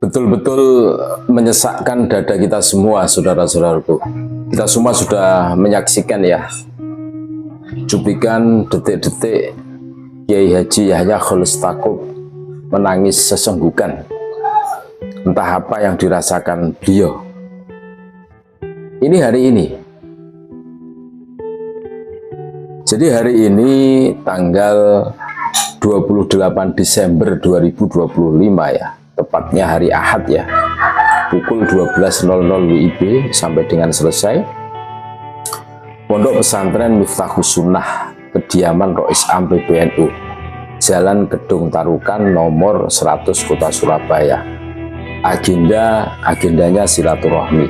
Betul-betul menyesakkan dada kita semua, saudara-saudaraku. Kita semua sudah menyaksikan ya cuplikan detik-detik Kiai Haji Yahya Kholil Stakuf menangis sesenggukan. Entah apa yang dirasakan beliau. Ini hari ini. Jadi hari ini tanggal 28 Desember 2025 ya. Tepatnya hari Ahad ya, pukul 12.00 WIB sampai dengan selesai. Pondok Pesantren Miftahus Sunnah, kediaman Rois Am PBNU, Jalan Gedung Tarukan nomor 100 Kota Surabaya. Agendanya silaturahmi.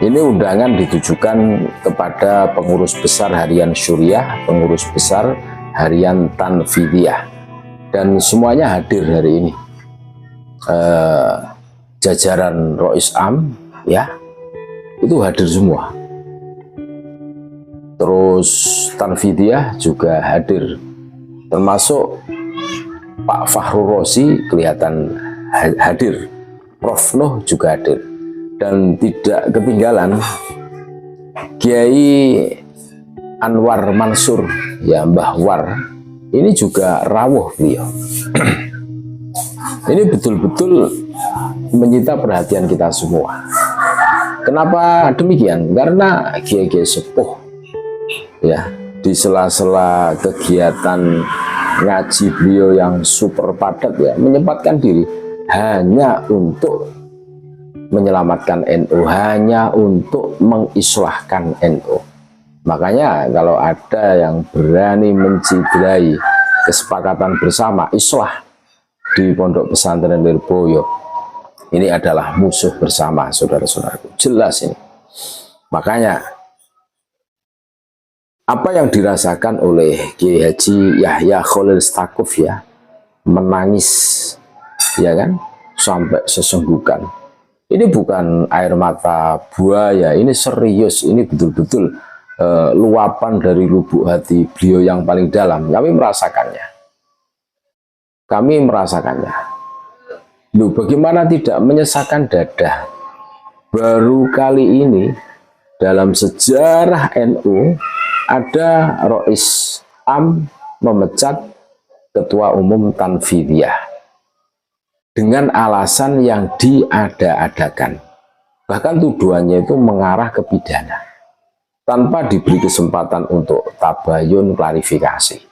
Ini undangan ditujukan kepada pengurus besar harian Syuriah, pengurus besar harian Tanfidiyah, dan semuanya hadir hari ini. Jajaran Rois Am ya, itu hadir semua. Terus Tanfidiyah juga hadir, termasuk Pak Fahru Rozi kelihatan hadir, Prof Nuh juga hadir, dan tidak ketinggalan Kiai Anwar Mansur ya, Mbah War. Ini juga rawuh beliau. Ini betul-betul menyita perhatian kita semua. Kenapa demikian? Karena kiai-kiai sepuh ya, di sela-sela kegiatan ngaji beliau yang super padat ya, menyempatkan diri hanya untuk menyelamatkan NU, hanya untuk mengislahkan NU. Makanya kalau ada yang berani menciderai kesepakatan bersama islah di Pondok Pesantren Lirboyo, ini adalah musuh bersama, saudara-saudaraku. Jelas ini. Makanya apa yang dirasakan oleh Kiai Haji Yahya Kholil Stakuf ya, menangis ya kan, sampai sesenggukan. Ini bukan air mata buaya, ini serius, ini betul-betul luapan dari lubuk hati beliau yang paling dalam. Kami merasakannya. Loh, bagaimana tidak menyesakkan dada? Baru kali ini dalam sejarah NU ada Rois Am memecat Ketua Umum Tanfidiyah dengan alasan yang diada-adakan. Bahkan tuduhannya itu mengarah ke pidana, tanpa diberi kesempatan untuk tabayun klarifikasi.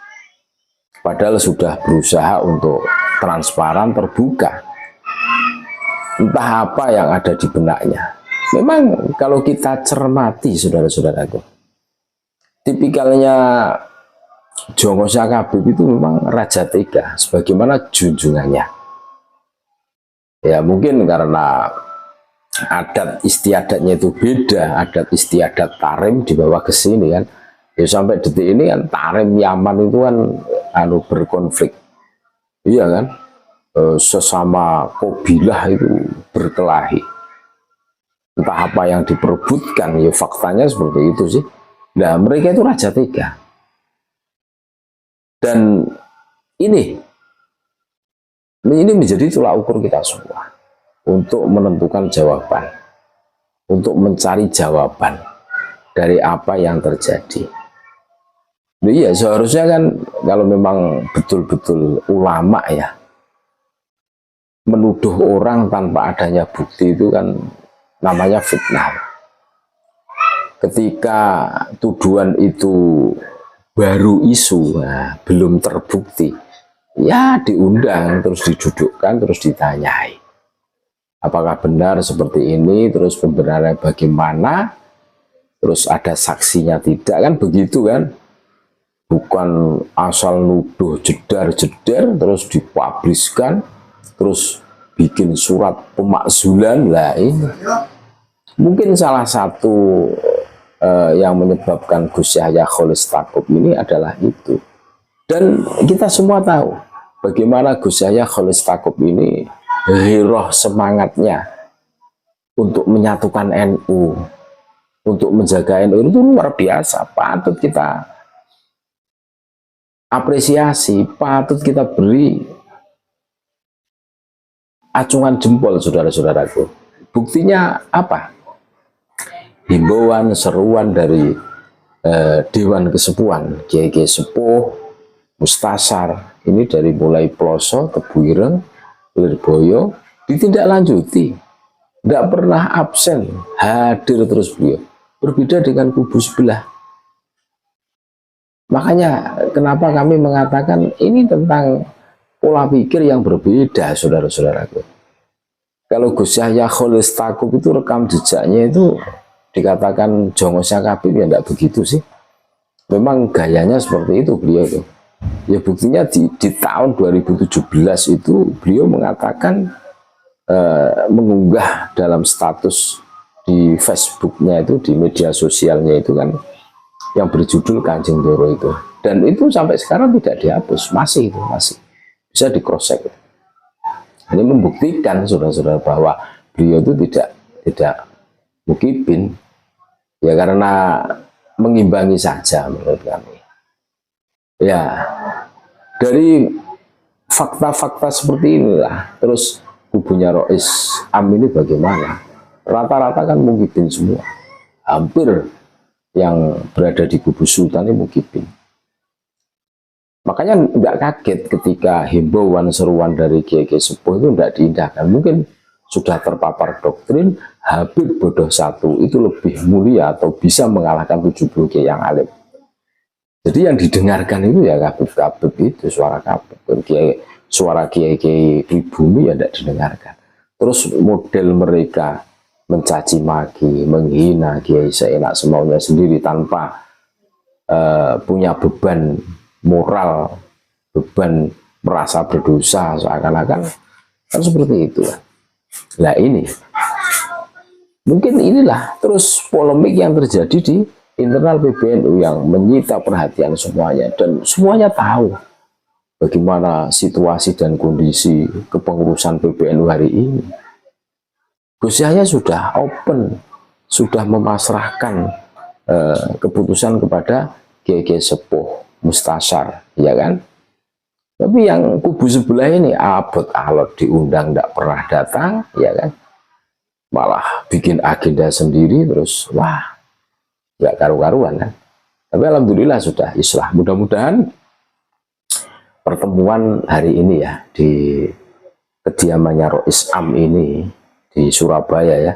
Padahal sudah berusaha untuk transparan, terbuka. Entah apa yang ada di benaknya. Memang kalau kita cermati, saudara-saudaraku, tipikalnya Jongo Syakabib itu memang raja tega, sebagaimana junjungannya. Ya mungkin karena adat istiadatnya itu beda, adat istiadat Tarim dibawa ke sini kan. Ya sampai detik ini kan Tarim Yaman itu kan berkonflik. Iya kan? Sesama kabilah itu berkelahi. Entah apa yang diperebutkan, ya faktanya seperti itu sih. Nah, mereka itu raja tega. Dan ini menjadi tolak ukur kita semua untuk menentukan jawaban, untuk mencari jawaban dari apa yang terjadi. Iya, seharusnya kan kalau memang betul-betul ulama ya, menuduh orang tanpa adanya bukti itu kan namanya fitnah. Ketika tuduhan itu baru isu, nah, belum terbukti, ya diundang, terus didudukkan, terus ditanyai. Apakah benar seperti ini, terus pembenarannya bagaimana, terus ada saksinya tidak, kan begitu kan? Bukan asal nuduh jedar-jedar, terus dipubliskan, terus bikin surat pemakzulan. Lah ini mungkin salah satu yang menyebabkan Gus Yahya Khalil Stakuf ini adalah itu. Dan kita semua tahu bagaimana Gus Yahya Khalil Stakuf ini hiroh semangatnya untuk menyatukan NU, untuk menjaga NU itu luar biasa, patut kita apresiasi, patut kita beri acungan jempol, saudara-saudaraku. Buktinya apa? Himbauan, seruan dari Dewan Kesepuhan, Kiai-Kiai Sepuh, Mustasar, ini dari mulai Ploso, Tebuireng, Lirboyo, ditindaklanjuti. Tidak pernah absen, hadir terus beliau. Berbeda dengan kubu sebelah. Makanya kenapa kami mengatakan ini tentang pola pikir yang berbeda, saudara-saudaraku. Kalau Gus Yahya Khalil Stakuf itu rekam jejaknya itu dikatakan jongosnya Habib, ya enggak begitu sih. Memang gayanya seperti itu beliau tuh. Ya buktinya di tahun 2017 itu beliau mengatakan mengunggah dalam status di Facebooknya itu, di media sosialnya itu kan, yang berjudul Kanjeng Doro itu. Dan itu sampai sekarang tidak dihapus, masih bisa di cross check. Ini membuktikan saudara-saudara bahwa beliau itu tidak mukibin, ya karena mengimbangi saja menurut kami. Ya, dari fakta-fakta seperti inilah, terus kubunya Rois Am ini bagaimana? Rata-rata kan mukibin semua, hampir yang berada di kubu Sultan ini mukibin. Makanya nggak kaget ketika himbauan seruan dari Kiai-Kiai Sepuh itu nggak diindahkan. Mungkin sudah terpapar doktrin Habib bodoh satu itu lebih mulia atau bisa mengalahkan 70 Kiai yang alim. Jadi yang didengarkan itu ya Habib itu, suara Habib. Suara Kiai-Kiai pribumi ya tidak didengarkan. Terus model mereka mencaci maki, menghina Kiai seenak semaunya sendiri tanpa punya beban moral, beban merasa berdosa, seakan-akan kan seperti itu. Nah ini mungkin inilah terus polemik yang terjadi di internal PBNU yang menyita perhatian semuanya, dan semuanya tahu bagaimana situasi dan kondisi kepengurusan PBNU hari ini. Gus Yahya sudah open, sudah memasrahkan keputusan kepada Kiai-Kiai Sepuh, Mustasar, ya kan? Tapi yang kubu sebelah ini abot alot, diundang tidak pernah datang, ya kan? Malah bikin agenda sendiri, terus wah, nggak karu-karuan kan? Tapi alhamdulillah sudah islah. Mudah-mudahan pertemuan hari ini ya di kediamannya Rois Am ini di Surabaya ya,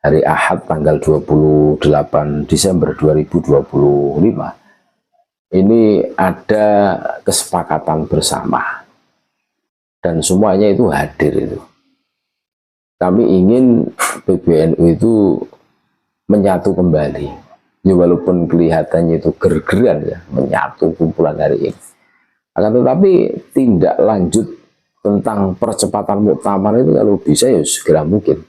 hari Ahad tanggal 28 Desember 2025. Ini ada kesepakatan bersama dan semuanya itu hadir itu. Kami ingin PBNU itu menyatu kembali. Ya, walaupun kelihatannya itu ger-geran ya, menyatu kumpulan hari ini. Akan tetapi tindak lanjut tentang percepatan muktamar itu kalau bisa ya segera mungkin.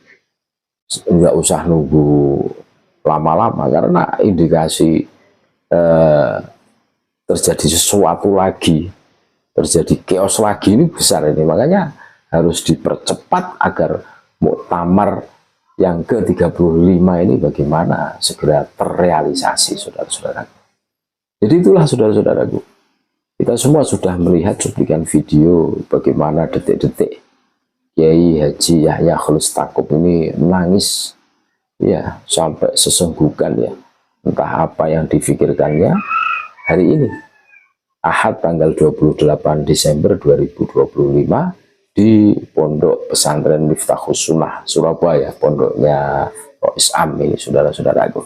Nggak usah nunggu lama-lama karena indikasi terjadi sesuatu lagi, terjadi chaos lagi ini besar ini. Makanya harus dipercepat agar muktamar yang ke-35 ini bagaimana segera terrealisasi, saudara-saudara. Jadi itulah saudara-saudaraku, kita semua sudah melihat cuplikan video bagaimana detik-detik Kiai Haji Yahya Khalil Stakuf ini nangis ya sampai sesenggukan ya, entah apa yang difikirkannya. Hari ini Ahad tanggal 28 Desember 2025 di Pondok Pesantren Miftahus Sunnah Surabaya, pondoknya Rois Am ini, saudara-saudaraku.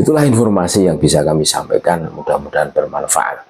Itulah informasi yang bisa kami sampaikan, mudah-mudahan bermanfaat.